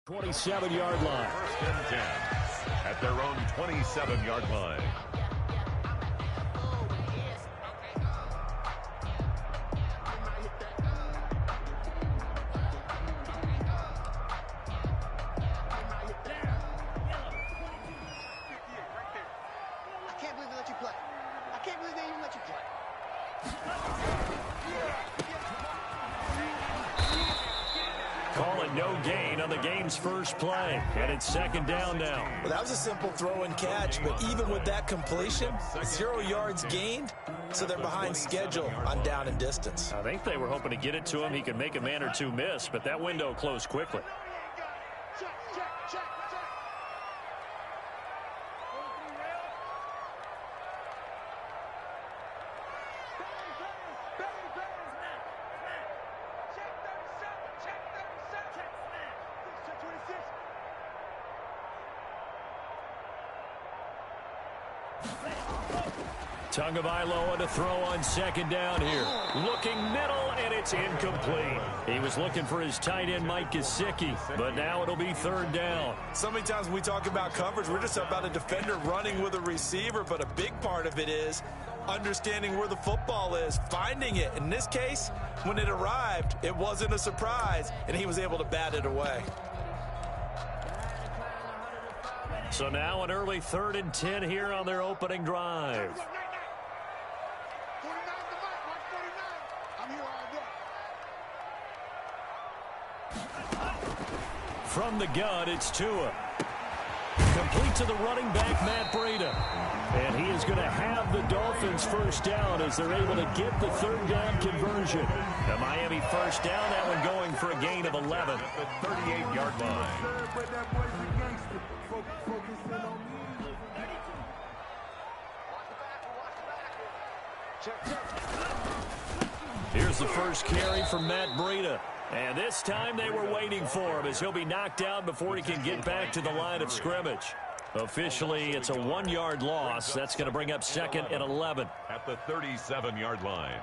27-yard line. First and 10 at their own 27-yard line. I can't believe they let you play. I can't believe they even let you play. Call it no gain on the game's first play. And it's second down now. Well, that was a simple throw and catch, but even with that completion, 0 yards gained, so they're behind schedule on down and distance. I think they were hoping to get it to him. He could make a man or two miss, but that window closed quickly. Tagovailoa to throw on second down here. Looking middle, and it's incomplete. He was looking for his tight end, Mike Gesicki, but now it'll be third down. So many times when we talk about coverage, we're just about a defender running with a receiver, but a big part of it is understanding where the football is, finding it. In this case, when it arrived, it wasn't a surprise, and he was able to bat it away. So now an early 3rd and 10 here on their opening drive. From the gun, it's Tua. Complete to the running back, Matt Breida. And he is going to have the Dolphins first down as they're able to get the third down conversion. The Miami first down, that one going for a gain of 11. At the 38-yard line. Here's the first carry from Matt Breida. And this time they were waiting for him as he'll be knocked down before he can get back to the line of scrimmage. Officially, it's a 1-yard loss. That's going to bring up 2nd and 11. At the 37-yard line.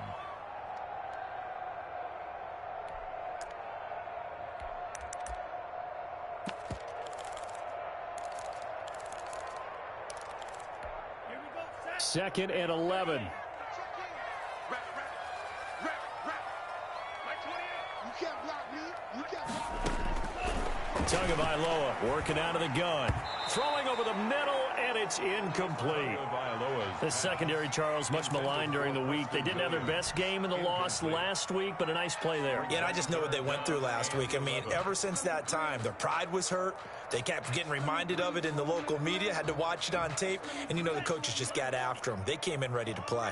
Second and 11. Tagovailoa working out of the gun. Throwing over the middle, and it's incomplete. The secondary, Charles, much maligned during the week. They didn't have their best game in the loss last week, but a nice play there. Yeah, and I just know what they went through last week. I mean, ever since that time, their pride was hurt. They kept getting reminded of it in the local media, had to watch it on tape, and, you know, the coaches just got after them. They came in ready to play.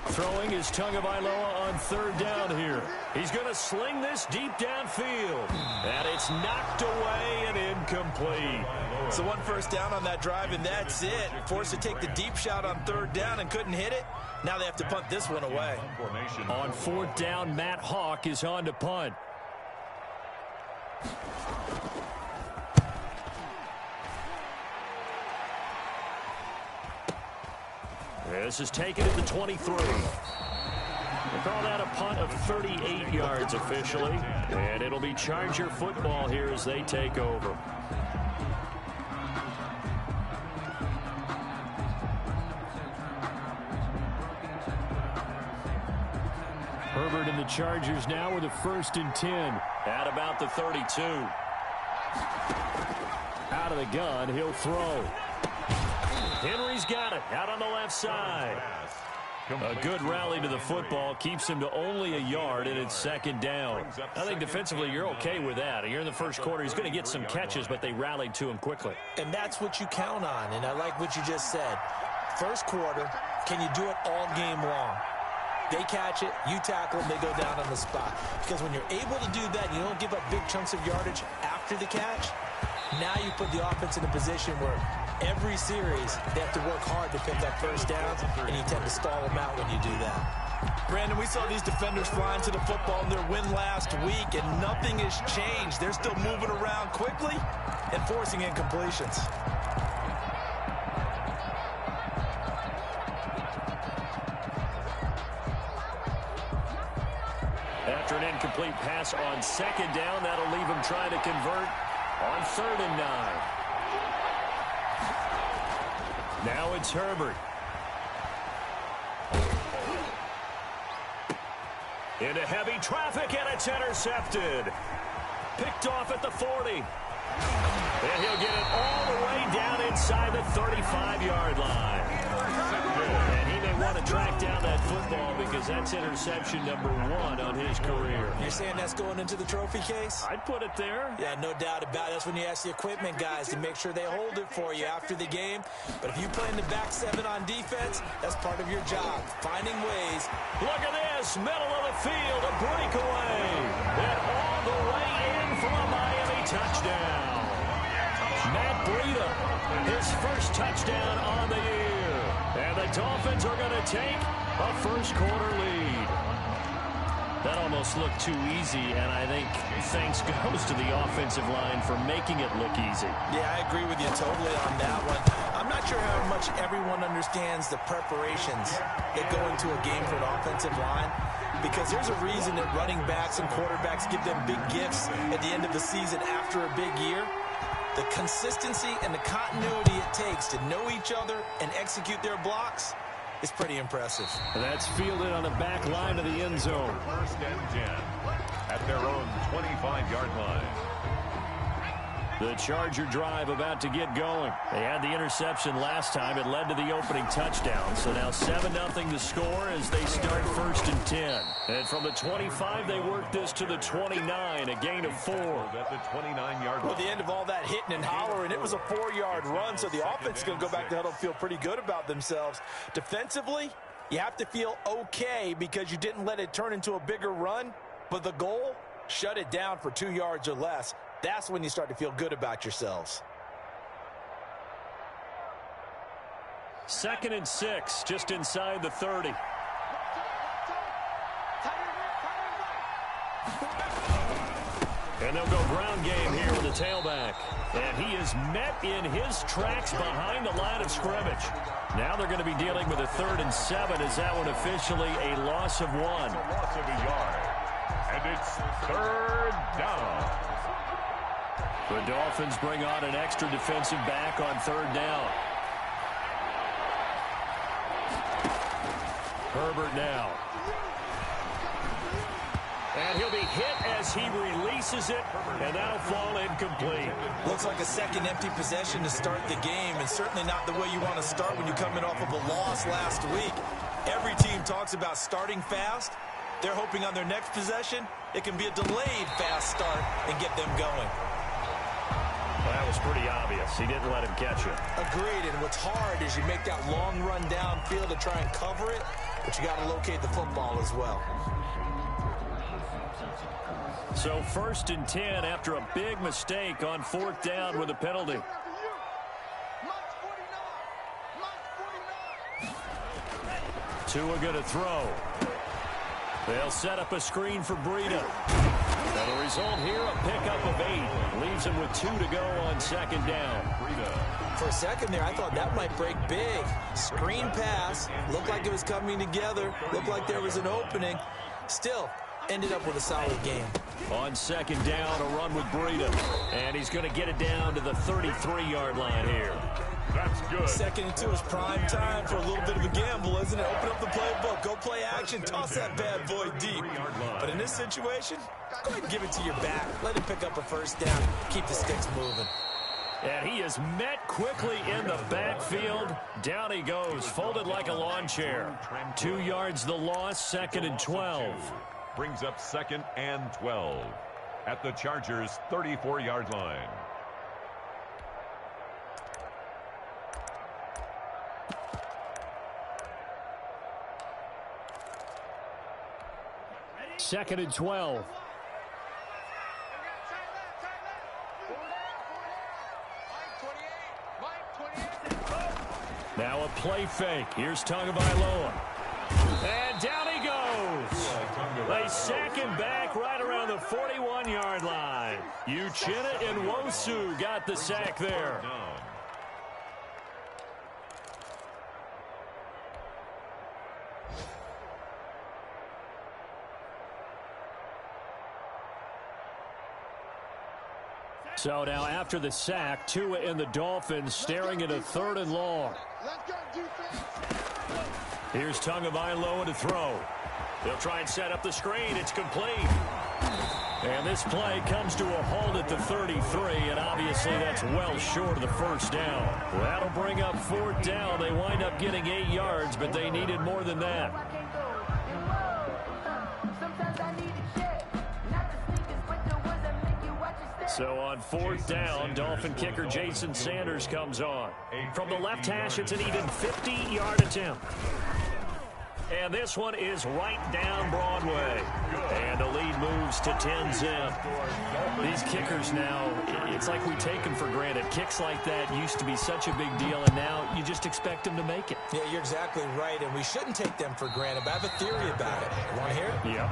Throwing is Tagovailoa on third down here. He's going to sling this deep downfield. And it's knocked away and incomplete. So one first down on that drive, and that's it. Forced to take the deep shot on third down and couldn't hit it. Now they have to punt this one away. On fourth down, Matt Hawk is on to punt. This is taken at the 23. We'll call that a punt of 38 yards officially. And it'll be Charger football here as they take over. Herbert and the Chargers now with a 1st and 10 at about the 32. Out of the gun, he'll throw. Henry's got it out on the left side. A good rally to the football keeps him to only a yard, and it's second down. I think defensively you're okay with that. You're in the first quarter. He's going to get some catches, but they rallied to him quickly. And that's what you count on, and I like what you just said. First quarter, can you do it all game long? They catch it, you tackle them, they go down on the spot. Because when you're able to do that, you don't give up big chunks of yardage after the catch, now you put the offense in a position where every series they have to work hard to pick up first downs, and you tend to stall them out when you do that. Brandon, we saw these defenders flying to the football in their win last week, and nothing has changed. They're still moving around quickly and forcing incompletions. After an incomplete pass on second down, that'll leave him trying to convert on 3rd and 9. Now it's Herbert. Into heavy traffic, and it's intercepted. Picked off at the 40. And he'll get it all the way down inside the 35-yard line. And he may want to track down that football because that's interception number 1 on his career. You're saying that's going into the trophy case? I'd put it there. Yeah, no doubt about it. That's when you ask the equipment guys to make sure they hold it for you after the game. But if you play in the back 7 on defense, that's part of your job, finding ways. Look at this, middle of the field, a breakaway. And all the way in for a Miami touchdown. Matt Breida, his first touchdown on the year. And the Dolphins are going to take a first quarter lead. That almost looked too easy, and I think thanks goes to the offensive line for making it look easy. Yeah, I agree with you totally on that one. I'm not sure how much everyone understands the preparations that go into a game for an offensive line, because there's a reason that running backs and quarterbacks give them big gifts at the end of the season after a big year. The consistency and the continuity it takes to know each other and execute their blocks is pretty impressive. That's fielded on the back line of the end zone. 1st and 10 at their own 25-yard line. The Charger drive about to get going. They had the interception last time. It led to the opening touchdown. So now 7-0 to score as they start 1st and 10. And from the 25, they work this to the 29, a gain of 4. At the 29-yard line. Well, at the end of all that hitting and hollering, it was a 4-yard run, so the offense is going to go back to huddle and feel pretty good about themselves. Defensively, you have to feel okay because you didn't let it turn into a bigger run, but the goal, shut it down for 2 yards or less. That's when you start to feel good about yourselves. 2nd and 6, just inside the 30. And they'll go ground game here with the tailback. And he is met in his tracks behind the line of scrimmage. Now they're going to be dealing with a 3rd and 7. Is that one officially a loss of 1? A loss of a yard. And it's 3rd down. The Dolphins bring on an extra defensive back on 3rd down. Herbert now. And he'll be hit as he releases it, and that'll fall incomplete. Looks like a second empty possession to start the game, and certainly not the way you want to start when you're coming off of a loss last week. Every team talks about starting fast. They're hoping on their next possession, it can be a delayed fast start and get them going. Well, that was pretty obvious. He didn't let him catch it. Agreed, and what's hard is you make that long run downfield to try and cover it, but you got to locate the football as well. So 1st and 10 after a big mistake on 4th down with a penalty. Tua going to throw. They'll set up a screen for Breida. And the result here, a pickup of 8. Leaves him with 2 to go on 2nd down. For a second there, I thought that might break big. Screen pass. Looked like it was coming together. Looked like there was an opening. Still, ended up with a solid game. On 2nd down, a run with Breida. And he's going to get it down to the 33-yard line here. That's good. 2nd and 2 is prime time for a little bit of a gamble, isn't it? Open up the playbook, go play action, toss that bad boy deep. But in this situation, go ahead and give it to your back. Let him pick up a 1st down. Keep the sticks moving. And he is met quickly in the backfield. Down he goes, folded like a lawn chair. 2 yards the loss, 2nd and 12. Brings up 2nd and 12 at the Chargers' 34-yard line. Second and 12. Now a play fake. Here's Tagovailoa. And down he goes. They sack him back right around the 41-yard line. Uchenna and Nwosu got the sack there. So now after the sack, Tua and the Dolphins staring at a 3rd and long. Here's Tagovailoa to throw. They'll try and set up the screen. It's complete. And this play comes to a halt at the 33, and obviously that's well short of the first down. That'll bring up 4th down. They wind up getting 8 yards, but they needed more than that. So on 4th down, Dolphin kicker Jason Sanders comes on. From the left hash, it's an even 50-yard attempt. And this one is right down Broadway. And the lead moves to 10-zip. These kickers now, it's like we take them for granted. Kicks like that used to be such a big deal, and now you just expect them to make it. Yeah, you're exactly right, and we shouldn't take them for granted, but I have a theory about it. You want to hear it? Yeah.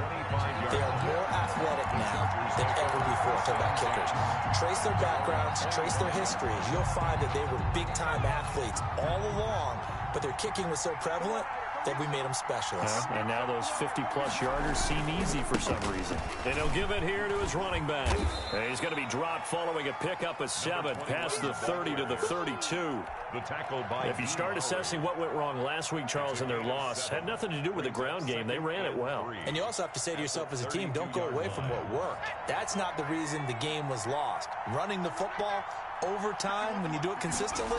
They are more athletic now than ever before. Talk about kickers. Trace their backgrounds, trace their histories. You'll find that they were big-time athletes all along, but their kicking was so prevalent that we made them specialists. And now those 50-plus yarders seem easy for some reason. And he'll give it here to his running back. And he's going to be dropped following a pickup of 7 past the 30 to the 32. The tackle by if you start assessing what went wrong last week, Charles, in their loss, had nothing to do with the ground game. They ran it well. And you also have to say to yourself as a team, don't go away from what worked. That's not the reason the game was lost. Running the football over time, when you do it consistently,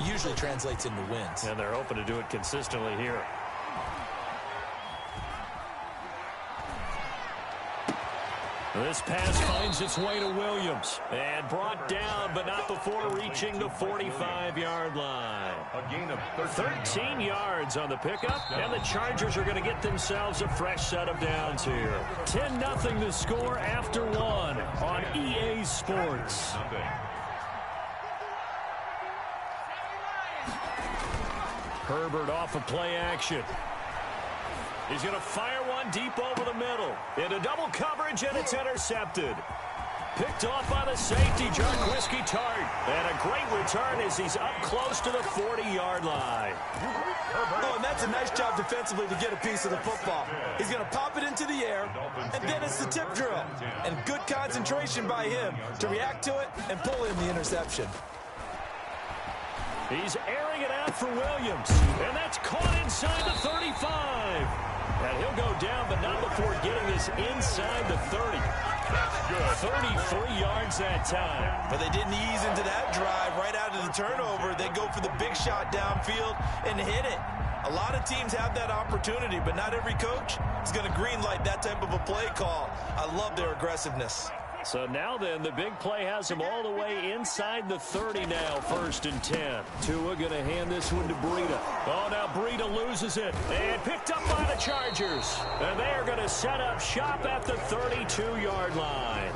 usually translates into wins. And they're hoping to do it consistently here. This pass finds its way to Williams. And brought down, but not before reaching the 45-yard line. A gain of 13 yards on the pickup, and the Chargers are going to get themselves a fresh set of downs here. 10-0 the score after 1 on EA Sports. Herbert off of play action. He's going to fire one deep over the middle. Into double coverage, and it's intercepted. Picked off by the safety, Jarquiski Tart. And a great return as he's up close to the 40-yard line. Oh, and that's a nice job defensively to get a piece of the football. He's going to pop it into the air, and then it's the tip drill. And good concentration by him to react to it and pull in the interception. He's airing it out for Williams. And that's caught inside the 35. And he'll go down, but not before getting this inside the 30. 33 yards that time. But they didn't ease into that drive right out of the turnover. They go for the big shot downfield and hit it. A lot of teams have that opportunity, but not every coach is going to green light that type of a play call. I love their aggressiveness. So now then, the big play has him all the way inside the 30 now, 1st and 10. Tua going to hand this one to Breida. Oh, now Breida loses it. And picked up by the Chargers. And they are going to set up shop at the 32-yard line.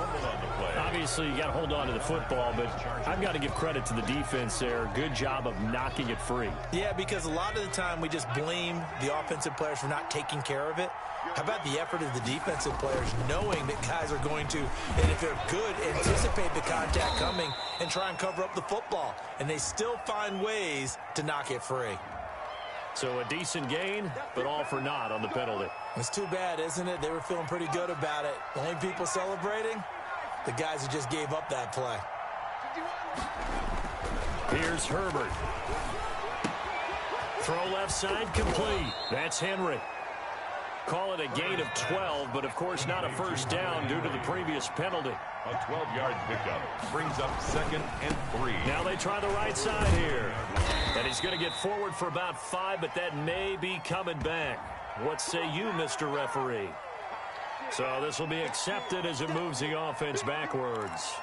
Obviously, you got to hold on to the football, but I've got to give credit to the defense there. Good job of knocking it free. Yeah, because a lot of the time we just blame the offensive players for not taking care of it. How about the effort of the defensive players knowing that guys are going to, and if they're good, anticipate the contact coming and try and cover up the football. And they still find ways to knock it free. So a decent gain, but all for naught on the penalty. It's too bad, isn't it? They were feeling pretty good about it. The only people celebrating, the guys who just gave up that play. Here's Herbert. Throw left side complete. That's Henry. Call it a gain of 12, but of course not a first down due to the previous penalty. A 12-yard pickup brings up 2nd and 3. Now they try the right side here. And he's going to get forward for about 5, but that may be coming back. What say you, Mr. Referee? So this will be accepted as it moves the offense backwards.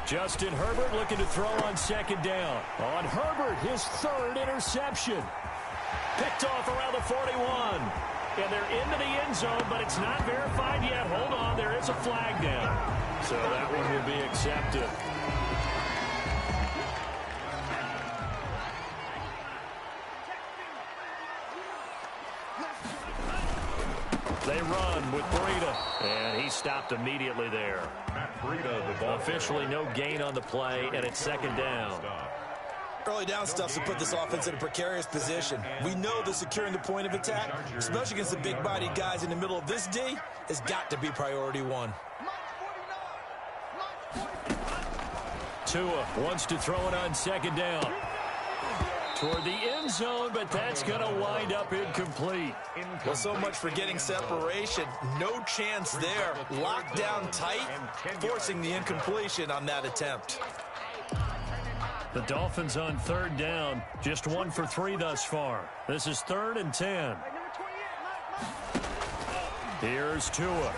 Justin Herbert looking to throw on 2nd down. On Herbert, his 3rd interception. Picked off around the 41. And they're into the end zone, but it's not verified yet. Hold on, there is a flag down. So that one will be accepted. They run with Breida, and he stopped immediately there. Officially no gain on the play, and it's 2nd down. Early down stuff's to put this offense in a precarious position. We know that securing the point of attack, especially against the big-bodied guys in the middle of this D, has got to be priority 1. Tua wants to throw it on 2nd down. Toward the end zone, but that's going to wind up incomplete. Well, so much for getting separation. No chance there. Locked down tight, forcing the incompletion on that attempt. The Dolphins on 3rd down. Just 1 for 3 thus far. This is 3rd and 10. Here's Tua.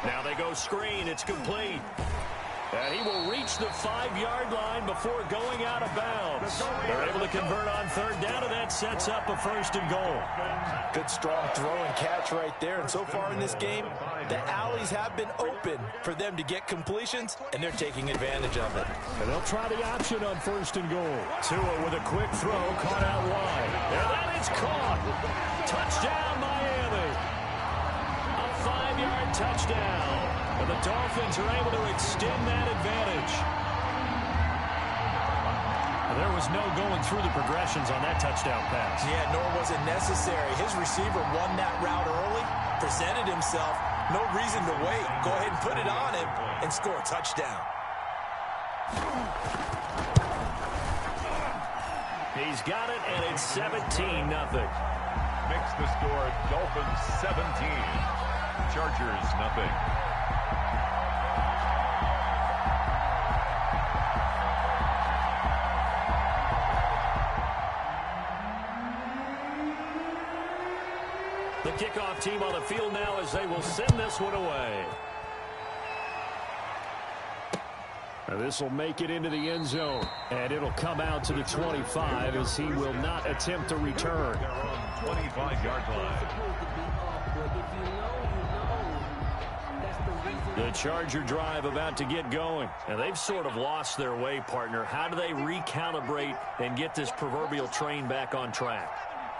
Now they go screen. It's complete. And he will reach the 5-yard line before going out of bounds. They're able to convert on 3rd down, and that sets up a 1st and goal. Good, strong throw and catch right there. And so far in this game, the alleys have been open for them to get completions, and they're taking advantage of it. And they'll try the option on 1st and goal. Tua with a quick throw, caught out wide. And that is caught. Touchdown, Miami. A 5-yard touchdown. And the Dolphins are able to extend that advantage. There was no going through the progressions on that touchdown pass. Yeah, nor was it necessary. His receiver won that route early, presented himself. No reason to wait. Go ahead and put it on him and score a touchdown. He's got it, and it's 17-0. Makes the score Dolphins 17, Chargers 0. The kickoff team on the field now as they will send this one away. Now this will make it into the end zone, and it'll come out to the 25 as he will not attempt to return. 25-yard line. The Charger drive about to get going, and they've sort of lost their way, partner. How do they recalibrate and get this proverbial train back on track?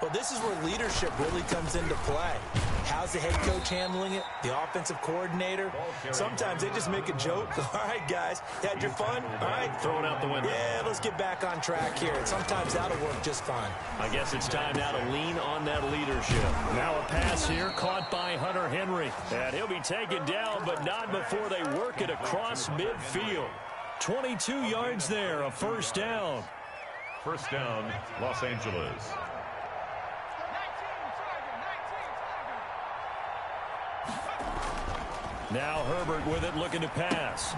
Well, this is where leadership really comes into play. How's the head coach handling it? The offensive coordinator? Sometimes they just make a joke. All right, guys, you had your fun? All right. Throw it out the window. Yeah, let's get back on track here. And sometimes that'll work just fine. I guess it's time now to lean on that leadership. Now a pass here caught by Hunter Henry. And he'll be taken down, but not before they work it across midfield. 22 yards there, a 1st down. 1st down, Los Angeles. Now Herbert with it, looking to pass.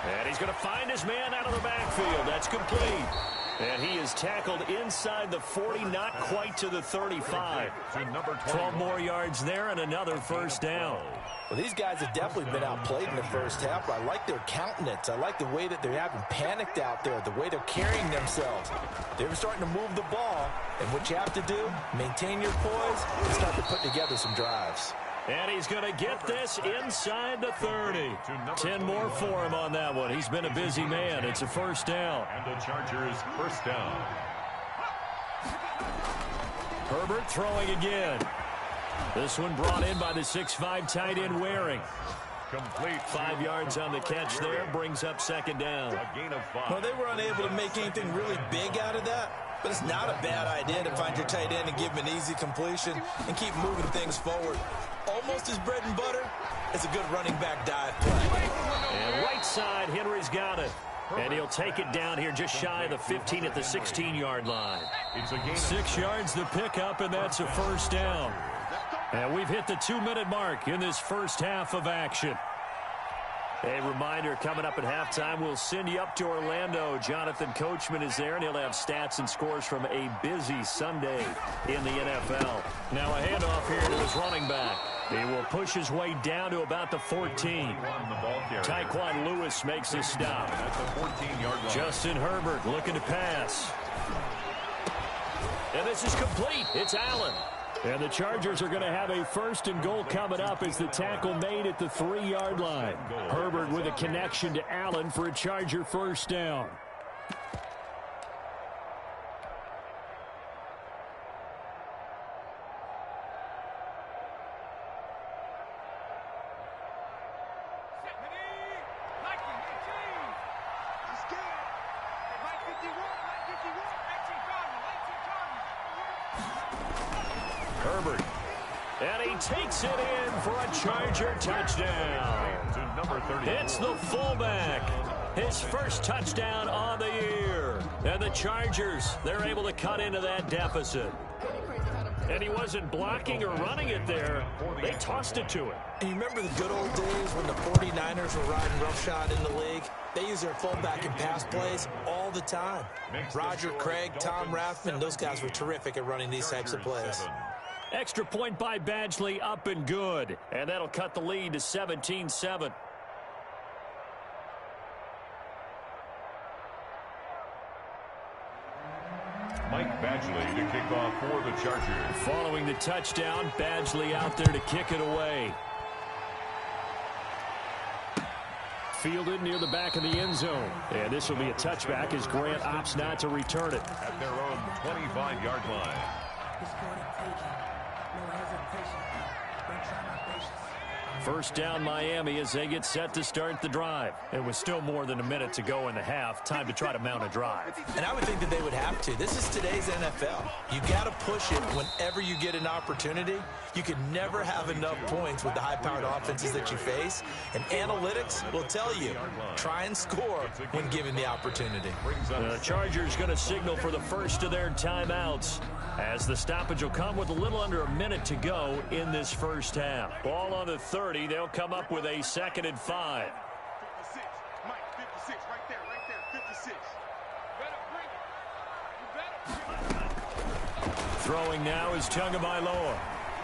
And he's going to find his man out of the backfield. That's complete. And he is tackled inside the 40, not quite to the 35. 12 more yards there and another 1st down. Well, these guys have definitely been outplayed in the first half. I like their countenance. I like the way that they're having panicked out there, the way they're carrying themselves. They're starting to move the ball. And what you have to do, maintain your poise and start to put together some drives. And he's going to get this inside the 30. 10 more for him on that one. He's been a busy man. It's a 1st down. And the Chargers 1st down. Herbert throwing again. This one brought in by the 6'5" tight end Waring. Complete. 5 yards on the catch there. Brings up 2nd down. A gain of 5. Well, they were unable to make anything really big out of that. but it's not a bad idea to find your tight end and give him an easy completion and keep moving things forward. Almost his bread and butter is a good running back dive play. And right side, Henry's got it. And he'll take it down here just shy of the 15 at the 16-yard line. 6 yards the pickup, and that's a first down. And we've hit the 2-minute mark in this first half of action. A reminder, coming up at halftime, we'll send you up to Orlando. Jonathan Coachman is there, and he'll have stats and scores from a busy Sunday in the NFL. Now a handoff here to his running back. He will push his way down to about the 14. Tyquan Lewis makes the stop. Justin Herbert looking to pass. And this is complete. It's Allen. And the Chargers are going to have a first and goal coming up as the tackle made at the 3-yard line. Herbert with a connection to Allen for a Charger first down. Herbert. And he takes it in for a Charger touchdown. It's the fullback. His first touchdown on the year. And the Chargers, they're able to cut into that deficit. And he wasn't blocking or running it there. They tossed it to him. And you remember the good old days when the 49ers were riding roughshod in the league? They use their fullback in pass plays all the time. Roger Craig, Tom Rathman, those guys were terrific at running these types of plays. Extra point by Badgley, up and good. And that'll cut the lead to 17-7. Mike Badgley to kick off for the Chargers. Following the touchdown, Badgley out there to kick it away. Fielded near the back of the end zone. And this will be a touchback as Grant opts not to return it. At their own 25-yard line. First down Miami as they get set to start the drive. It was still more than a minute to go in the half. Time to try to mount a drive. And I would think that they would have to. This is today's NFL. You got to push it whenever you get an opportunity. You can never have enough points with the high-powered offenses that you face. And analytics will tell you, try and score when given the opportunity. The Chargers going to signal for the first of their timeouts, as the stoppage will come with a little under a minute to go in this first half. Ball on the 30. They'll come up with a 2nd and 5. 56. Mike, 56. Right there. 56. Throwing now is Tagovailoa.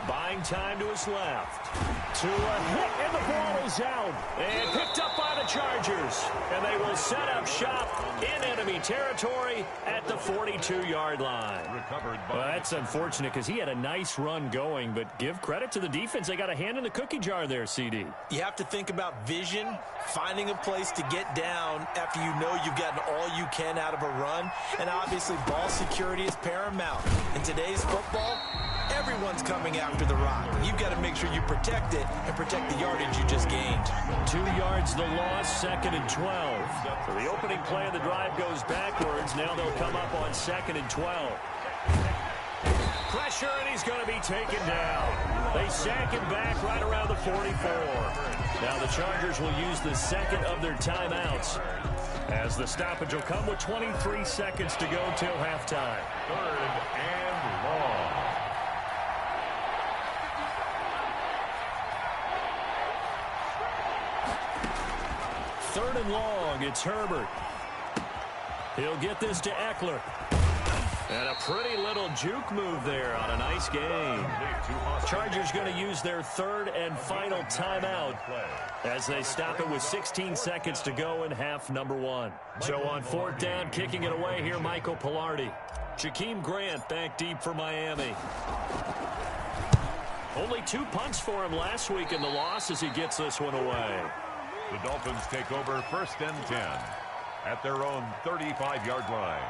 Buying time to his left. To a hit, and the ball is out. And picked up by the Chargers. And they will set up shop in enemy territory at the 42-yard line. Well, that's unfortunate because he had a nice run going, but give credit to the defense. They got a hand in the cookie jar there, CD. You have to think about vision, finding a place to get down after you know you've gotten all you can out of a run. And obviously, ball security is paramount. In today's football, everyone's coming after the rock. You've got to make sure you protect it and protect the yardage you just gained. 2 yards the loss, 2nd and 12. So the opening play of the drive goes backwards. Now they'll come up on 2nd and 12. Pressure, and he's going to be taken down. They sack him back right around the 44. Now the Chargers will use the second of their timeouts, as the stoppage will come with 23 seconds to go till halftime. 3rd and long. 3rd and long. It's Herbert. He'll get this to Eckler. And a pretty little juke move there on a nice game. Chargers going to use their 3rd and final timeout as they stop it with 16 seconds to go in half number 1. So on 4th down, kicking it away here, Michael Pilardi. Jakeem Grant back deep for Miami. Only 2 punts for him last week in the loss as he gets this one away. The Dolphins take over 1st and 10 at their own 35-yard line.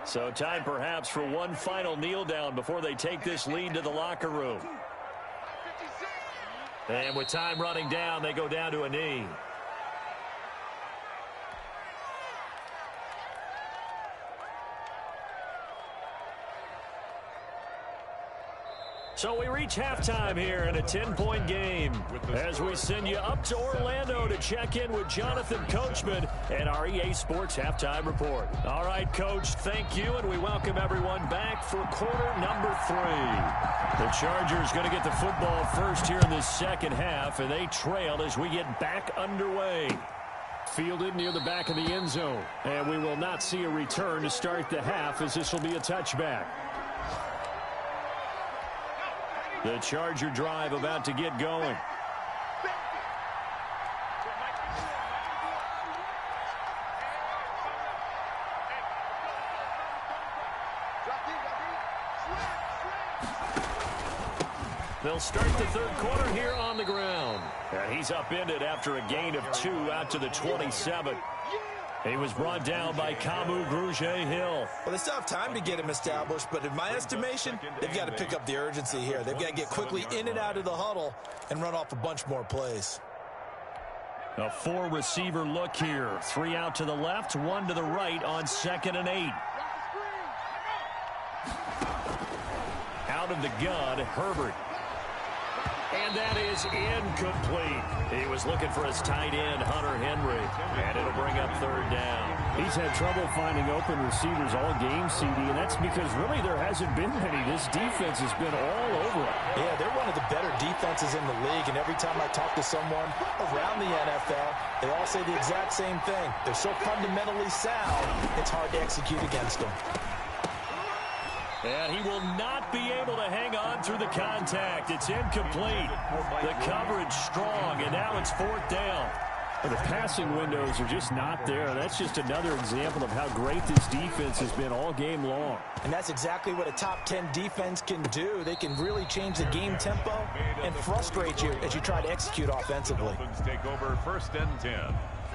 So time perhaps for one final kneel down before they take this lead to the locker room. And with time running down, they go down to a knee. So we reach halftime here in a 10-point game as we send you up to Orlando to check in with Jonathan Coachman and our EA Sports Halftime Report. All right, Coach, thank you, and we welcome everyone back for quarter number 3. The Chargers going to get the football first here in this second half, and they trail as we get back underway. Fielded near the back of the end zone, and we will not see a return to start the half as this will be a touchback. The Charger drive about to get going. They'll start the third quarter here on the ground. And he's upended after a gain of 2 out to the 27. He was brought down by Kamu Grugier-Hill. Well, they still have time to get him established, but in my estimation, they've got to pick up the urgency here. They've got to get quickly in and out of the huddle and run off a bunch more plays. A 4-receiver look here. 3 out to the left, 1 to the right on 2nd and 8. Out of the gun, Herbert. And that is incomplete. He was looking for his tight end, Hunter Henry, and it'll bring up third down. He's had trouble finding open receivers all game, CD, and that's because really there hasn't been many. This defense has been all over it. Yeah, they're one of the better defenses in the league, and every time I talk to someone around the NFL, they all say the exact same thing. They're so fundamentally sound, it's hard to execute against them. And he will not be able to hang on through the contact. It's incomplete. The coverage strong, and now it's 4th down. The passing windows are just not there. That's just another example of how great this defense has been all game long. And that's exactly what a top 10 defense can do. They can really change the game tempo and frustrate you as you try to execute offensively. Dolphins take over 1st and 10.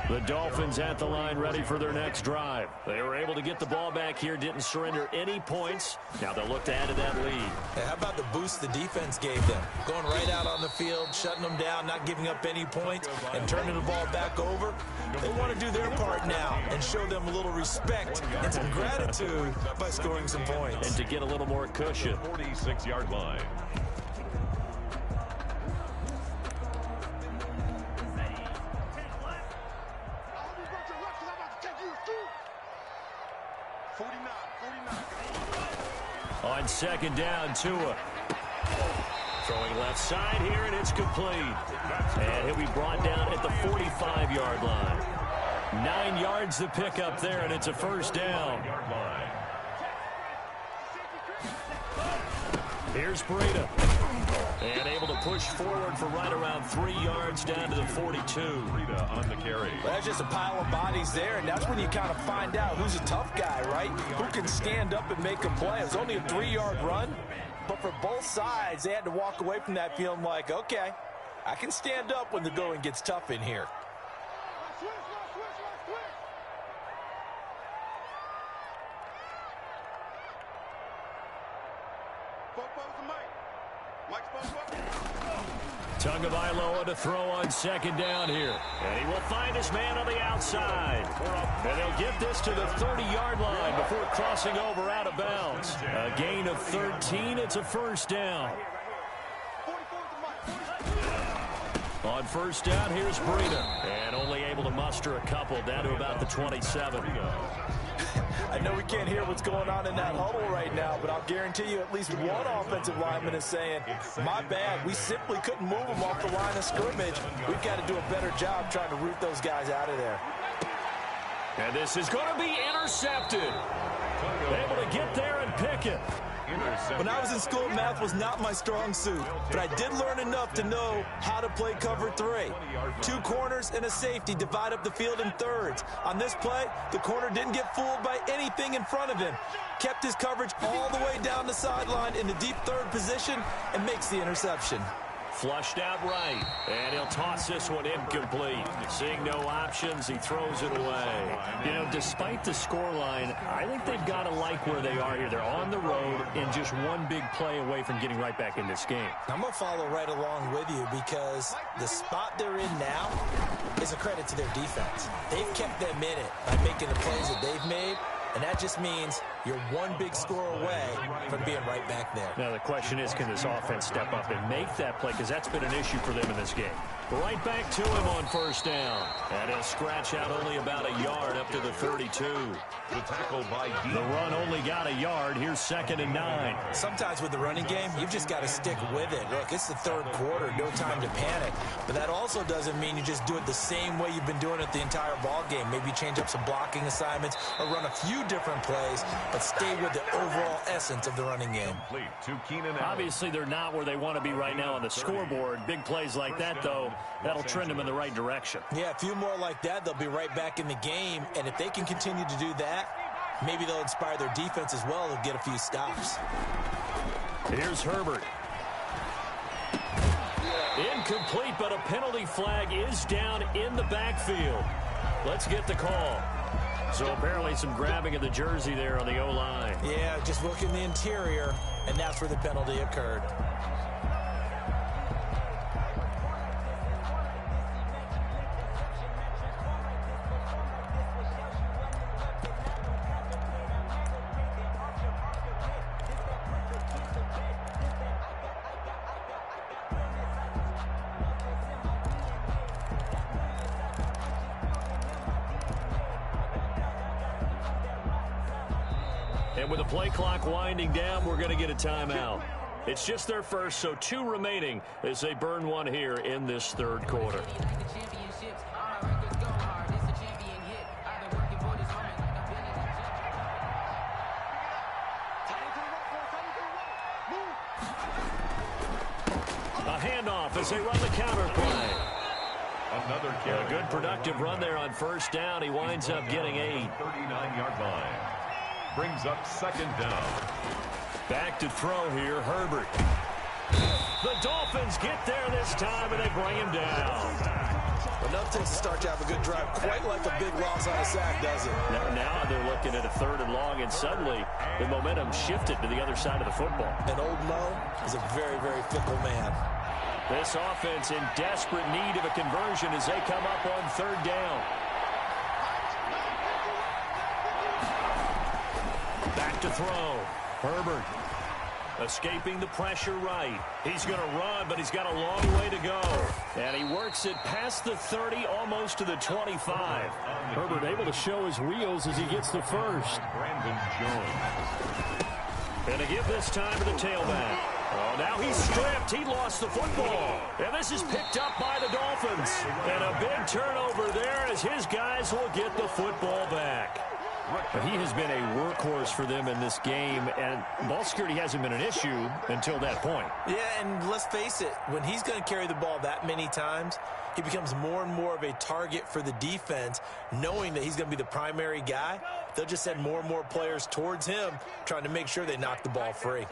The Dolphins at the line ready for their next drive. They were able to get the ball back here, didn't surrender any points. Now they'll look to add to that lead. Hey, how about the boost the defense gave them? Going right out on the field, shutting them down, not giving up any points, and turning the ball back over. They want to do their part now and show them a little respect and some gratitude by scoring some points. And to get a little more cushion. 46-yard line. On 2nd down, Tua. Throwing left side here, and it's complete. And he'll be brought down at the 45-yard line. 9 yards to pick up there, and it's a 1st down. Here's Breida. And able to push forward for right around 3 yards down to the 42. Breida on the carry. Well, that's just a pile of bodies there, and that's when you kind of find out who's a tough guy, right? Who can stand up and make a play. It was only a 3-yard run, but for both sides, they had to walk away from that feeling like, okay, I can stand up when the going gets tough in here. Tagovailoa to throw on 2nd down here. And he will find his man on the outside. And they'll get this to the 30-yard line before crossing over out of bounds. A gain of 13. It's a 1st down. On 1st down, here's Breida. And only able to muster a couple down to about the 27. I know we can't hear what's going on in that huddle right now, but I'll guarantee you at least one offensive lineman is saying, my bad, we simply couldn't move them off the line of scrimmage. We've got to do a better job trying to root those guys out of there. And this is going to be intercepted. Able to get there and pick it. When I was in school, math was not my strong suit, but I did learn enough to know how to play cover 3. 2 corners and a safety divide up the field in thirds. On this play, the corner didn't get fooled by anything in front of him. Kept his coverage all the way down the sideline in the deep third position and makes the interception. Flushed out right, and he'll toss this one incomplete. Seeing no options, he throws it away. You know, despite the scoreline, I think they've got to like where they are here. They're on the road and just one big play away from getting right back in this game. I'm going to follow right along with you because the spot they're in now is a credit to their defense. They've kept them in it by making the plays that they've made, And that just means you're one big score away from being right back there. Now the question is, can this offense step up and make that play? Because that's been an issue for them in this game. Right back to him on first down. And he'll scratch out only about a yard up to the 32. The tackle by The run only got a yard. Here's 2nd and 9. Sometimes with the running game, you've just got to stick with it. Look, it's the third quarter, no time to panic. But that also doesn't mean you just do it the same way you've been doing it the entire ball game. Maybe change up some blocking assignments or run a few different plays, but stay with the overall essence of the running game. Obviously, they're not where they want to be right now on the scoreboard. Big plays like that, though, that'll trend them in the right direction. Yeah, a few more like that, they'll be right back in the game. And if they can continue to do that, maybe they'll inspire their defense as well and get a few stops. Here's Herbert. Incomplete, but a penalty flag is down in the backfield. Let's get the call. So apparently some grabbing of the jersey there on the O-line. Yeah, just look in the interior, and that's where the penalty occurred. And with the play clock winding down, we're going to get a timeout. It's just their first, so 2 remaining as they burn one here in this third quarter. A handoff as they run the counter play. Another carry. A good productive run there on first down. He winds up getting 8. 39-yard line. Brings up 2nd down. Back to throw here, Herbert. The Dolphins get there this time, and they bring him down. Enough takes to start to have a good drive, quite like a big loss on a sack, does it? Now they're looking at a 3rd and long, and suddenly the momentum shifted to the other side of the football. And old Mo is a very, very fickle man. This offense in desperate need of a conversion as they come up on 3rd down. Back to throw. Herbert escaping the pressure right. He's going to run, but he's got a long way to go. And he works it past the 30, almost to the 25. Herbert able to show his wheels as he gets the first. Brandon Jones. And to give this time to the tailback. Oh, now he's stripped. He lost the football. And this is picked up by the Dolphins. And a big turnover there as his guys will get the football back. But he has been a workhorse for them in this game, and ball security hasn't been an issue until that point. Yeah, and let's face it, when he's going to carry the ball that many times, he becomes more and more of a target for the defense, knowing that he's going to be the primary guy. They'll just send more and more players towards him, trying to make sure they knock the ball free.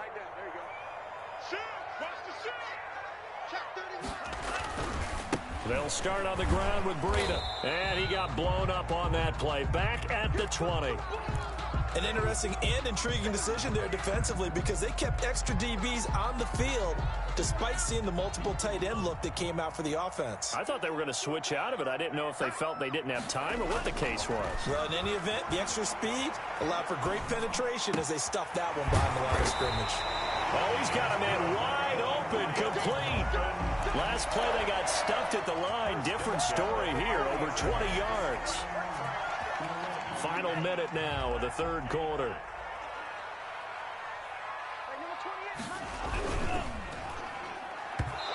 They'll start on the ground with Breida. And he got blown up on that play. Back at the 20. An interesting and intriguing decision there defensively because they kept extra DBs on the field despite seeing the multiple tight end look that came out for the offense. I thought they were going to switch out of it. I didn't know if they felt they didn't have time or what the case was. Well, in any event, the extra speed allowed for great penetration as they stuffed that one behind the line of scrimmage. Oh, he's got a man wide open, complete. Last play, they got stuffed at the line. Different story here, over 20 yards. Final minute now of the third quarter.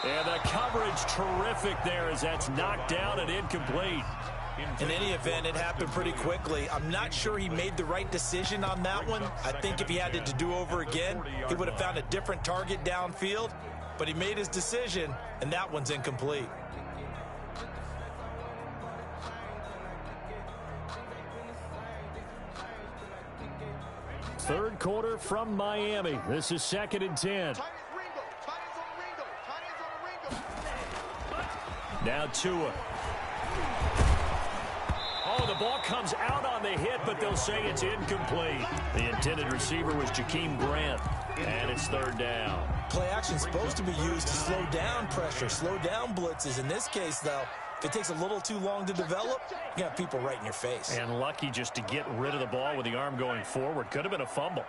And the coverage terrific there as that's knocked down and incomplete. In any event, it happened pretty quickly. I'm not sure he made the right decision on that one. I think if he had to do over again, he would have found a different target downfield. But he made his decision, and that one's incomplete. Third quarter from Miami. This is 2nd and 10. Now Tua. Oh, the ball comes out on the hit, but they'll say it's incomplete. The intended receiver was Jakeem Grant, and it's 3rd down. Play action is supposed to be used to slow down pressure, slow down blitzes. In this case, though, If it takes a little too long to develop, you got people right in your face. And lucky just to get rid of the ball with the arm going forward. Could have been a fumble.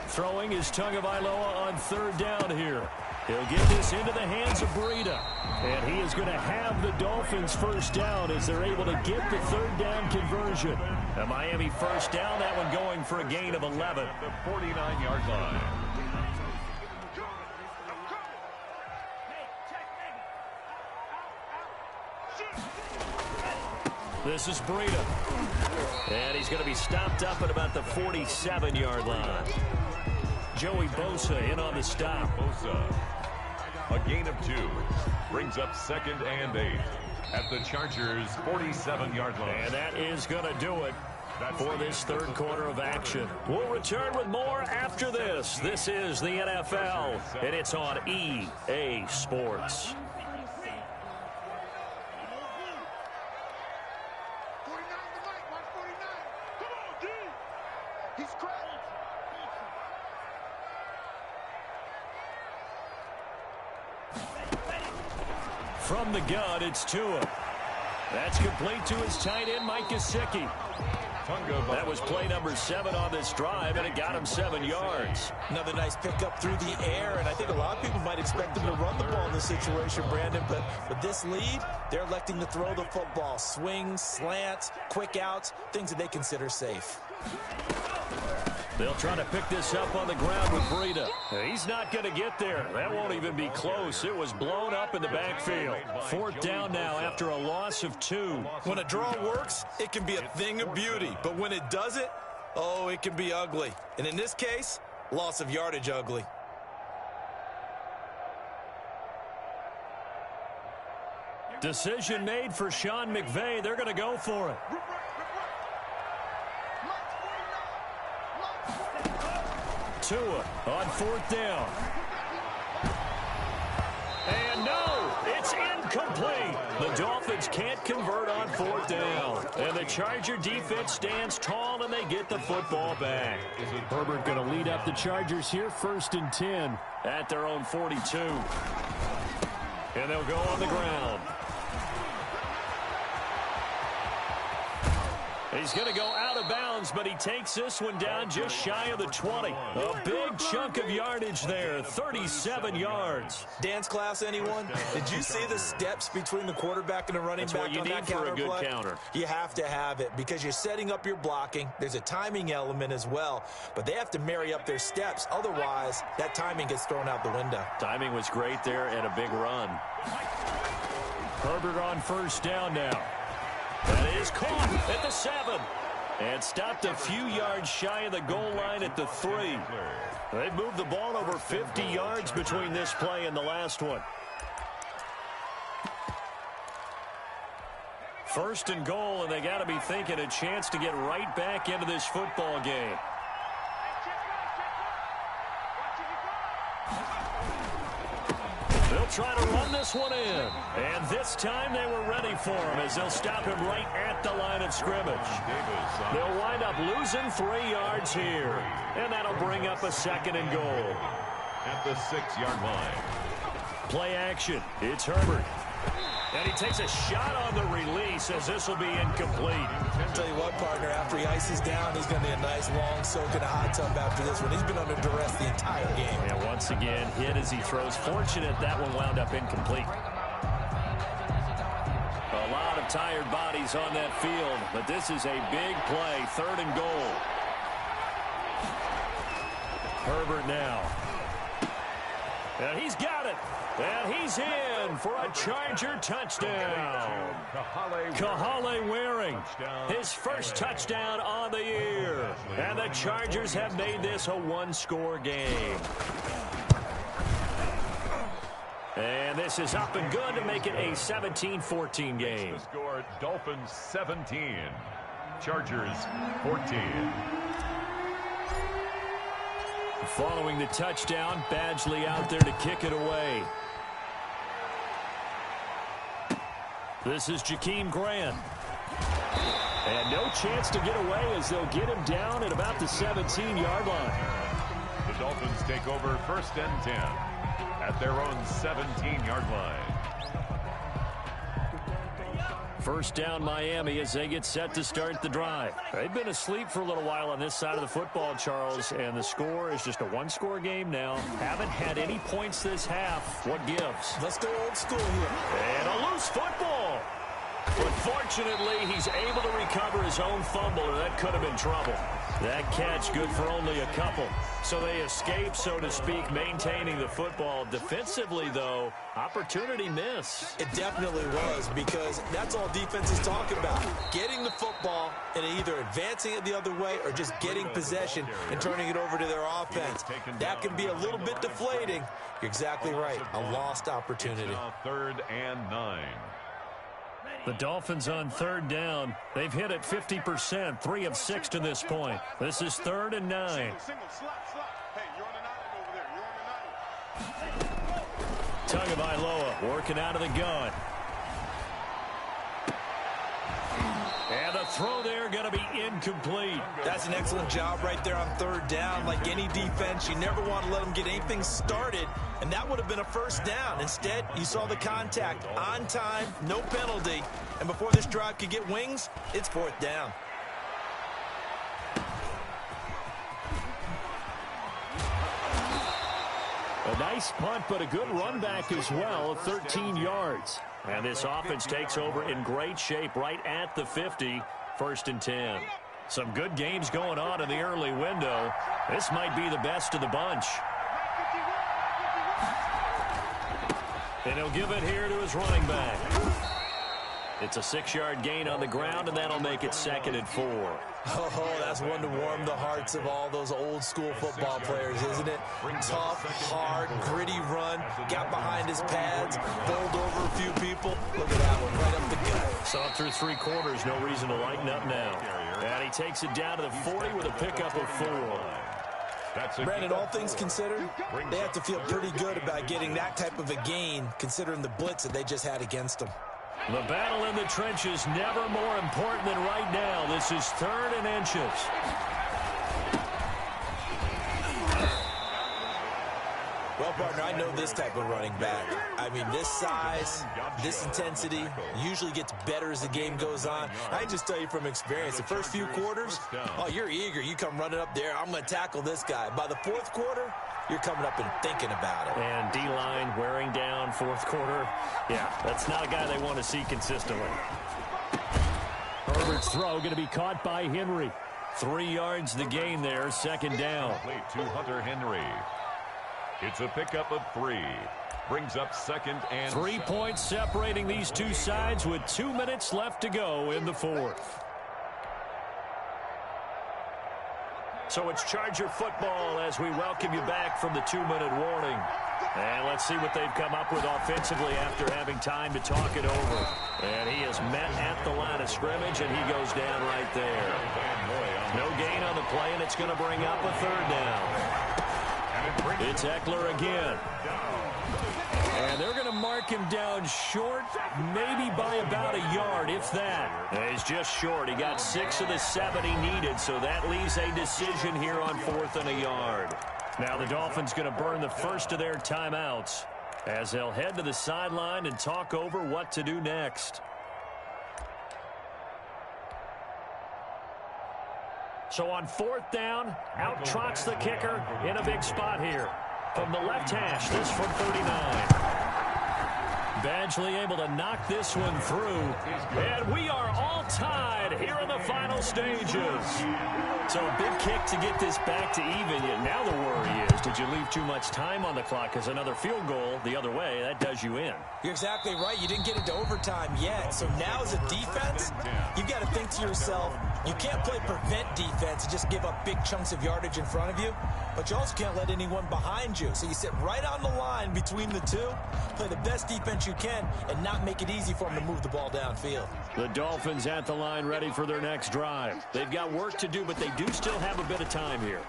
Throwing is Tagovailoa on third down here. He'll get this into the hands of Breida. And he is going to have the Dolphins first down as they're able to get the third down conversion. A Miami first down, that one going for a gain of 11. The 49-yard line. This is Breida. And he's going to be stopped up at about the 47-yard line. Joey Bosa in on the stop. Bosa, a gain of 2, brings up 2nd and 8 at the Chargers' 47-yard line. And that is going to do it for this third quarter of action. We'll return with more after this. This is the NFL, and it's on EA Sports. 49 to Mike, watch 49. Come on, D. He's cracked. From the gun, it's Tua. That's complete to his tight end, Mike Gesicki. That was play number 7 on this drive, and it got him 7 yards. Another nice pickup through the air, and I think a lot of people might expect him to run the ball in this situation, Brandon, but with this lead, they're electing to throw the football. Swings, slants, quick outs, things that they consider safe. They'll try to pick this up on the ground with Breida. He's not going to get there. That won't even be close. It was blown up in the backfield. 4th down now after a loss of 2. When a draw works, it can be a thing of beauty, but when it doesn't, oh, it can be ugly. And in this case, loss of yardage ugly. Decision made for Sean McVay. They're going to go for it. Tua on 4th down. And no, it's incomplete. The Dolphins can't convert on 4th down. And the Charger defense stands tall, and they get the football back. Herbert going to lead up the Chargers here, 1st and 10 at their own 42. And they'll go on the ground. He's going to go out of bounds, but he takes this one down just shy of the 20. A big chunk of yardage there, 37 yards. Dance class, anyone? Did you see the steps between the quarterback and the running back on that counter play? That's what you need for a good counter. You have to have it because you're setting up your blocking. There's a timing element as well, but they have to marry up their steps. Otherwise, that timing gets thrown out the window. Timing was great there and a big run. Herbert on 1st down now. That is caught at the 7 and stopped a few yards shy of the goal line at the 3. They've moved the ball over 50 yards between this play and the last one. 1st and goal, and they got to be thinking a chance to get right back into this football game. They'll try to run this one in. And this time they were ready for him as they'll stop him right at the line of scrimmage. They'll wind up losing 3 yards here. And that'll bring up a 2nd and goal. At the 6-yard line. Play action. It's Herbert. And he takes a shot on the release as this will be incomplete. I'll tell you what, partner, after he ices down, he's going to need a nice long soak in a hot tub after this one. He's been under duress the entire game. And once again, hit as he throws. Fortunate that one wound up incomplete. A lot of tired bodies on that field, but this is a big play. 3rd and goal. Herbert now. And he's got it. And he's in for a Charger touchdown. Kahale Waring, his first touchdown on the year. And the Chargers have made this a 1-score game. And this is up and good to make it a 17-14 game. The score, Dolphins 17, Chargers 14. Following the touchdown, Badgley out there to kick it away. This is Jakeem Grant. And no chance to get away as they'll get him down at about the 17-yard line. The Dolphins take over 1st and 10 at their own 17-yard line. First down Miami as they get set to start the drive. They've been asleep for a little while on this side of the football, Charles, and the score is just a one-score game now. Haven't had any points this half. What gives? Let's go old school here. And a loose football. But fortunately, he's able to recover his own fumble, or that could have been trouble. That catch good for only a couple. So they escape, so to speak, maintaining the football. Defensively, though, opportunity miss. It definitely was, because that's all defenses talk about. Getting the football and either advancing it the other way or just getting possession and turning it over to their offense. That can be a little bit deflating. You're exactly right. A lost opportunity. 3rd and 9. The Dolphins on 3rd down. They've hit it 50%, 3 of 6 to this point. This is 3rd and 9. Single, slap. Hey, you're on the 9 over there. You're on the 9. Tagovailoa working out of the gun. And the throw there going to be incomplete. That's an excellent job right there on 3rd down. Like any defense, you never want to let them get anything started, and that would have been a first down. Instead, you saw the contact on time, no penalty, and before this drive could get wings, it's 4th down. A nice punt, but a good run back as well, 13 yards. And this offense takes over in great shape right at the 50, 1st and 10. Some good games going on in the early window. This might be the best of the bunch. And he'll give it here to his running back. It's a 6-yard gain on the ground, and that'll make it 2nd and 4. Oh, that's one to warm the hearts of all those old-school football players, isn't it? Tough, hard, gritty run, got behind his pads, bowled over a few people. Look at that one, right up the gut. Saw through 3 quarters, no reason to lighten up now. And he takes it down to the 40 with a pickup of 4. Brandon, all things considered, they have to feel pretty good about getting that type of a gain, considering the blitz that they just had against them. The battle in the trenches never more important than right now. This is 3rd and inches. Well, partner, I know this type of running back. I mean, this size, this intensity usually gets better as the game goes on. I can just tell you from experience, the first few quarters, oh, you're eager. You come running up there, I'm going to tackle this guy. By the 4th quarter, you're coming up and thinking about it. And D-line wearing down 4th quarter. Yeah, that's not a guy they want to see consistently. Herbert's throw going to be caught by Henry. 3 yards the gain there, 2nd down. To Hunter Henry. It's a pickup of 3. Brings up 2nd and 3 points separating these two sides with 2 minutes left to go in the 4th. So it's Charger football as we welcome you back from the 2-minute warning. And let's see what they've come up with offensively after having time to talk it over. And he is met at the line of scrimmage, and he goes down right there. No gain on the play, and it's going to bring up a 3rd down. It's Eckler again. And they're going to mark him down short, maybe by about a yard, if that. And he's just short. He got 6 of the 7 he needed, so that leaves a decision here on 4th and a yard. Now the Dolphins going to burn the first of their timeouts as they'll head to the sideline and talk over what to do next. So on 4th down, out trots the kicker in a big spot here. From the left hash, this from 39. Badgley able to knock this one through. And we are all tied here in the final stages. So a big kick to get this back to even. Yet now the worry is, did you leave too much time on the clock? Because another field goal the other way, that does you in. You're exactly right. You didn't get into overtime yet. So now as a defense, you've got to think to yourself, you can't play prevent defense and just give up big chunks of yardage in front of you. But you also can't let anyone behind you. So you sit right on the line between the two, play the best defense you can, and not make it easy for them to move the ball downfield. The Dolphins at the line ready for their next drive. They've got work to do, but they do still have a bit of time here.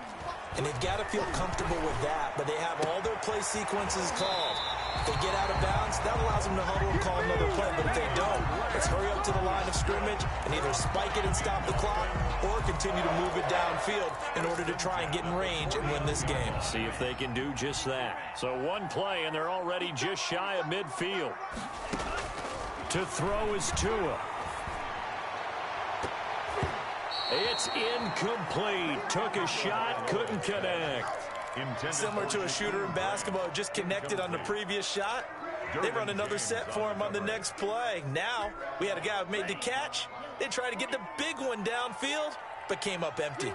And they've got to feel comfortable with that, but they have all their play sequences called. If they get out of bounds, that allows them to huddle and call another play. But if they don't, let's hurry up to the line of scrimmage and either spike it and stop the clock or continue to move it downfield in order to try and get in range and win this game. See if they can do just that. So one play, and they're already just shy of midfield. To throw is Tua. It's incomplete. Took a shot, couldn't connect. Similar to a shooter in basketball, just connected on the previous shot. They run another set for him on the next play. Now, we had a guy who made the catch. They tried to get the big one downfield, but came up empty.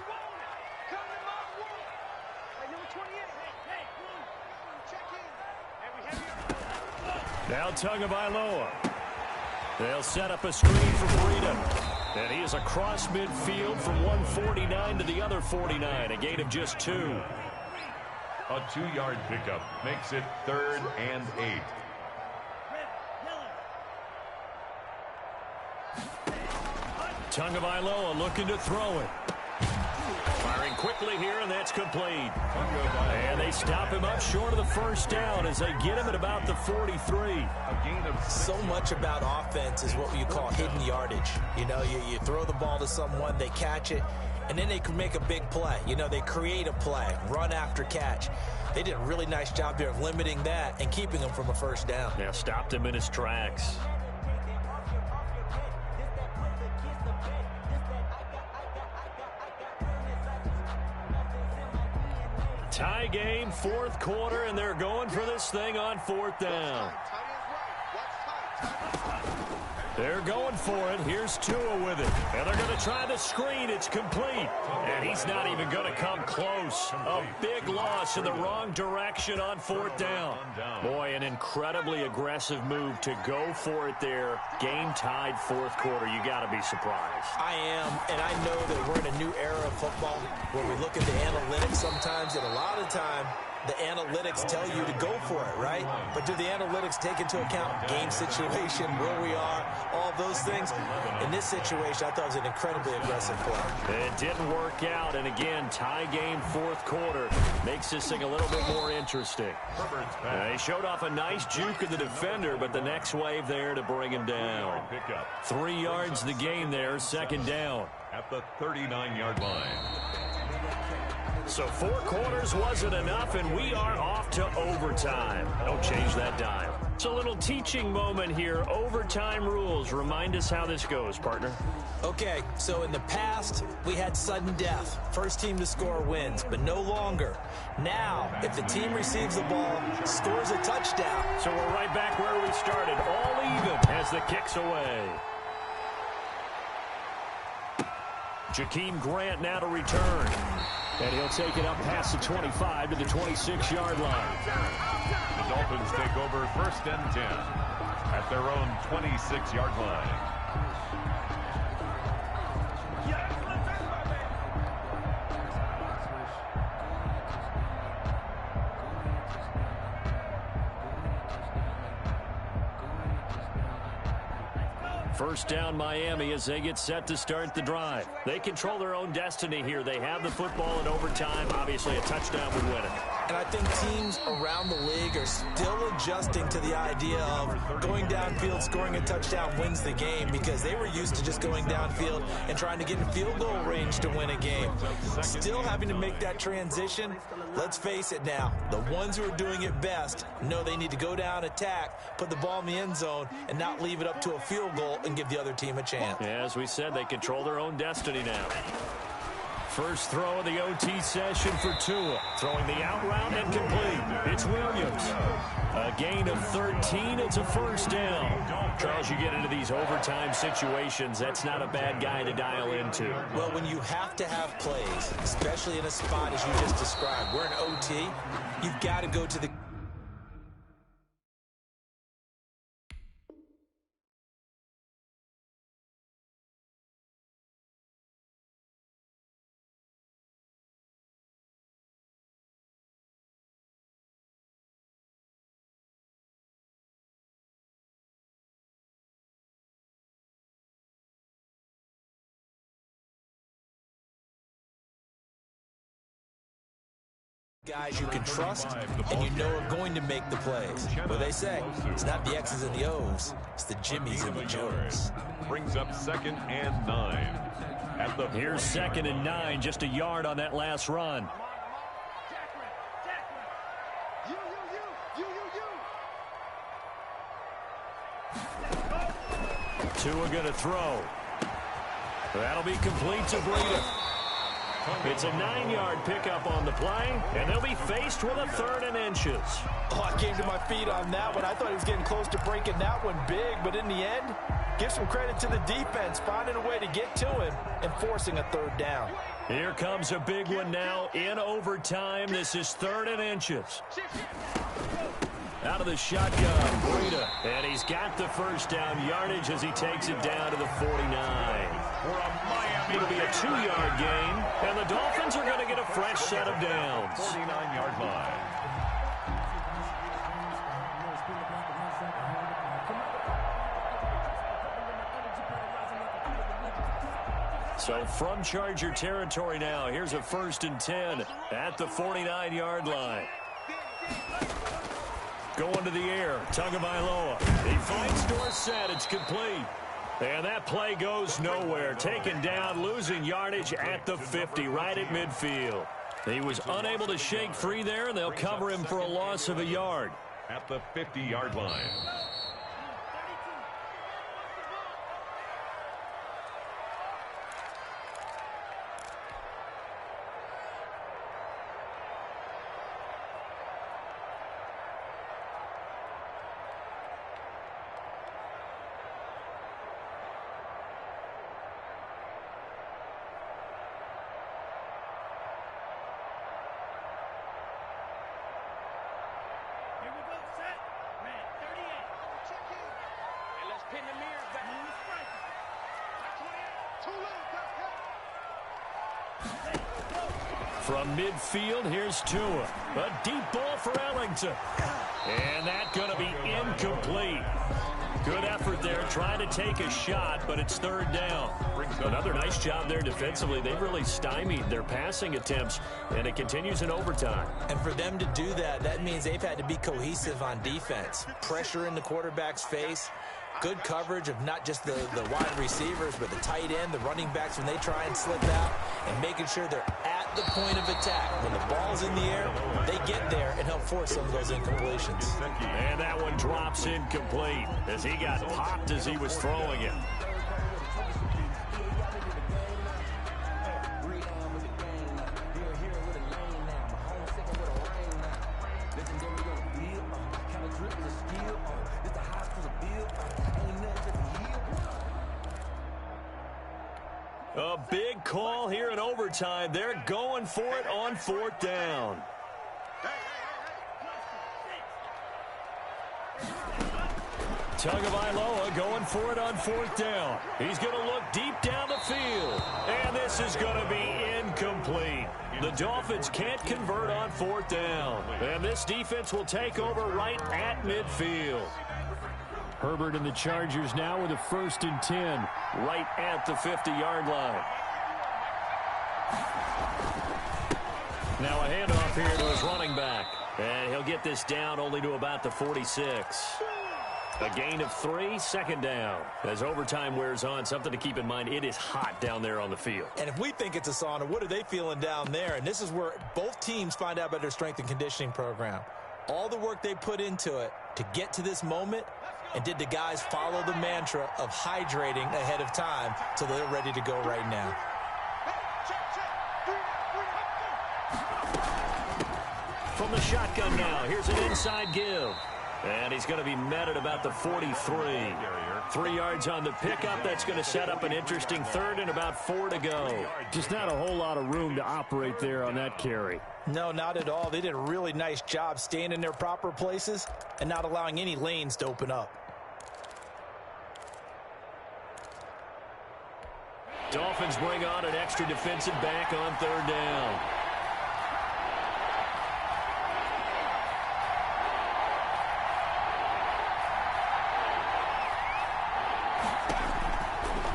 Now Tagovailoa. They'll set up a screen for Breida. And he is across midfield from 149 to the other 49. A gain of just 2. A 2-yard pickup makes it 3rd and 8. Tagovailoa looking to throw it. Firing quickly here, and that's complete. And they stop him up short of the first down as they get him at about the 43. So much about offense is what you call hidden yardage. You know, you throw the ball to someone, they catch it, and then they can make a big play. You know, they create a play, run after catch. They did a really nice job there of limiting that and keeping him from a first down. Yeah, stopped him in his tracks. Tie game, 4th quarter, and they're going for this thing on 4th down. They're going for it. Here's Tua with it. And they're going to try the screen. It's complete. And he's not even going to come close. A big loss in the wrong direction on 4th down. Boy, an incredibly aggressive move to go for it there. Game tied 4th quarter. You got to be surprised. I am, and I know that we're in a new era of football where we look at the analytics sometimes, and a lot of time the analytics tell you to go for it, right? But do the analytics take into account game situation, where we are, all those things? In this situation, I thought it was an incredibly aggressive play. It didn't work out, and again, tie game, 4th quarter. Makes this thing a little bit more interesting. He showed off a nice juke of the defender, but the next wave there to bring him down. 3 yards the gain there, 2nd down. At the 39-yard line. So 4 quarters wasn't enough, and we are off to overtime. Don't change that dial. It's a little teaching moment here. Overtime rules. Remind us how this goes, partner. Okay, so in the past, we had sudden death. First team to score wins, but no longer. Now, if the team receives the ball, scores a touchdown. So we're right back where we started, all even as the kick's away. Jakeem Grant now to return. And he'll take it up past the 25 to the 26-yard line. The Dolphins take over 1st and 10 at their own 26-yard line. First down Miami as they get set to start the drive. They control their own destiny here. They have the football in overtime. Obviously, a touchdown would win it. And I think teams around the league are still adjusting to the idea of going downfield, scoring a touchdown wins the game, because they were used to just going downfield and trying to get in field goal range to win a game. Still having to make that transition. Let's face it now, the ones who are doing it best know they need to go down, attack, put the ball in the end zone, and not leave it up to a field goal and give the other team a chance. Yeah, as we said, they control their own destiny now. First throw of the OT session for Tua. Throwing the out route and complete. It's Williams. A gain of 13. It's a first down. Charles, you get into these overtime situations, that's not a bad guy to dial into. Well, when you have to have plays, especially in a spot as you just described, we're in OT, you've got to go to the... guys you can trust and you know are going to make the plays. What they say, it's not the X's and the O's, it's the Jimmies and the Joes. Brings up 2nd and 9. Here's 2nd and 9, just a yard on that last run. Tua going to throw. That'll be complete to Breida. It's a 9-yard pickup on the play, and they'll be faced with a 3rd and inches. Oh, I came to my feet on that one. I thought he was getting close to breaking that one big, but in the end, give some credit to the defense, finding a way to get to him and forcing a 3rd down. Here comes a big one now in overtime. This is 3rd and inches. Out of the shotgun, Breida, and he's got the 1st down yardage as he takes it down to the 49. It'll be a 2-yard gain, and the Dolphins are going to get a fresh set of downs. 49-yard line. So from Charger territory now, here's a 1st and 10 at the 49-yard line. Going to the air, Tagovailoa. He finds Dorsett. It's complete. And that play goes nowhere. Taken down, losing yardage at the 50, right at midfield. He was unable to shake free there, and they'll cover him for a loss of a yard. At the 50-yard line. From midfield, here's Tua. A deep ball for Ellington. And that's going to be incomplete. Good effort there, trying to take a shot, but it's 3rd down. Another nice job there defensively. They've really stymied their passing attempts, and it continues in overtime. And for them to do that, that means they've had to be cohesive on defense. Pressure in the quarterback's face. Good coverage of not just the wide receivers, but the tight end, the running backs when they try and slip out, and making sure they're at the point of attack. When the ball's in the air, they get there and help force some of those incompletions. And that one drops incomplete as he got popped as he was throwing it. A big call here in overtime. They're going for it on 4th down. Tagovailoa going for it on 4th down. He's going to look deep down the field. And this is going to be incomplete. The Dolphins can't convert on 4th down. And this defense will take over right at midfield. Herbert and the Chargers now with a 1st and 10 right at the 50-yard line. Now a handoff here to his running back. And he'll get this down only to about the 46. A gain of 3, 2nd down. As overtime wears on, something to keep in mind, it is hot down there on the field. And if we think it's a sauna, what are they feeling down there? And this is where both teams find out about their strength and conditioning program. All the work they put into it to get to this moment. And did the guys follow the mantra of hydrating ahead of time so they're ready to go right now? From the shotgun now, here's an inside give. And he's going to be met at about the 43. 3 yards on the pickup. That's going to set up an interesting 3rd and about 4 to go. Just not a whole lot of room to operate there on that carry. No, not at all. They did a really nice job staying in their proper places and not allowing any lanes to open up. Dolphins bring on an extra defensive back on 3rd down.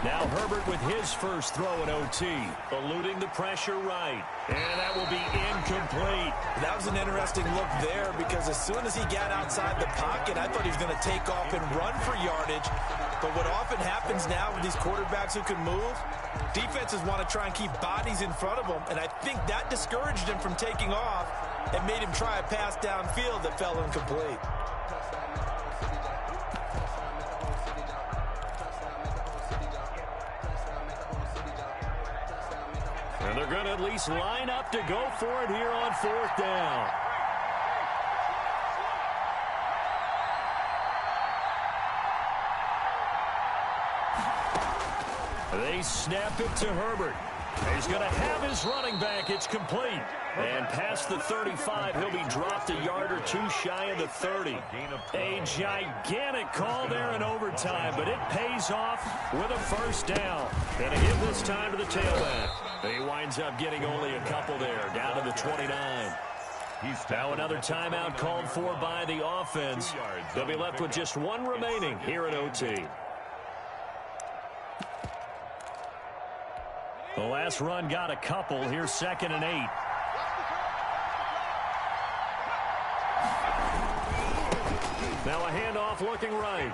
Now Herbert with his first throw at OT, eluding the pressure right. And that will be incomplete. That was an interesting look there because as soon as he got outside the pocket, I thought he was going to take off and run for yardage. But what often happens now with these quarterbacks who can move, defenses want to try and keep bodies in front of them. And I think that discouraged him from taking off and made him try a pass downfield that fell incomplete. they're going to at least line up to go for it here on 4th down. They snap it to Herbert. He's going to have his running back. It's complete. And past the 35, he'll be dropped a yard or two shy of the 30. A gigantic call there in overtime, but it pays off with a first down. And a hit this time to the tailback. He winds up getting only a couple there, down to the 29. Now another timeout called for by the offense. They'll be left with just one remaining here at OT. The last run got a couple. Here's 2nd and 8. Now a handoff looking right.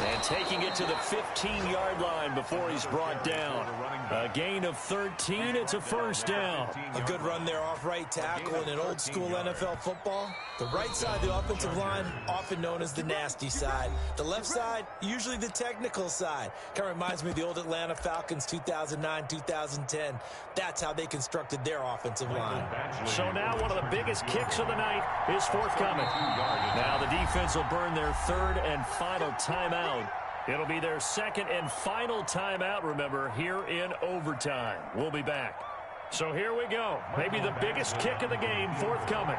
And taking it to the 15-yard line before he's brought down. A gain of 13. It's a first down. A good run there off right tackle in an old-school NFL football. The right side of the offensive line, often known as the nasty side. The left side, usually the technical side. Kind of reminds me of the old Atlanta Falcons 2009-2010. That's how they constructed their offensive line. So now one of the biggest kicks of the night is forthcoming. Now the defense will burn their 3rd and final timeout. It'll be their 2nd and final timeout, remember, here in overtime. We'll be back. So here we go. Maybe the biggest kick of the game forthcoming.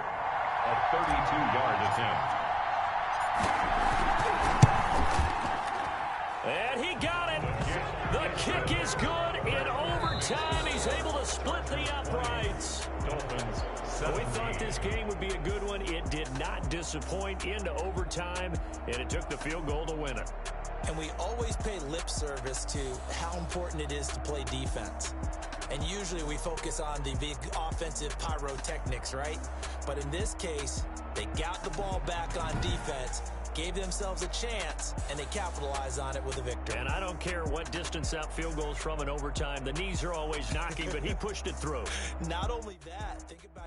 A 32-yard attempt. And he got it. The kick is good in overtime. He's able to split the uprights. Dolphins, We thought this game would be a good one. It did not disappoint into overtime, and it took the field goal to win it. And we always pay lip service to how important it is to play defense. And usually we focus on the big offensive pyrotechnics, right? But in this case, they got the ball back on defense, gave themselves a chance, and they capitalized on it with a victory. And I don't care what distance out field goals from in overtime. The knees are always knocking, but he pushed it through. Not only that, think about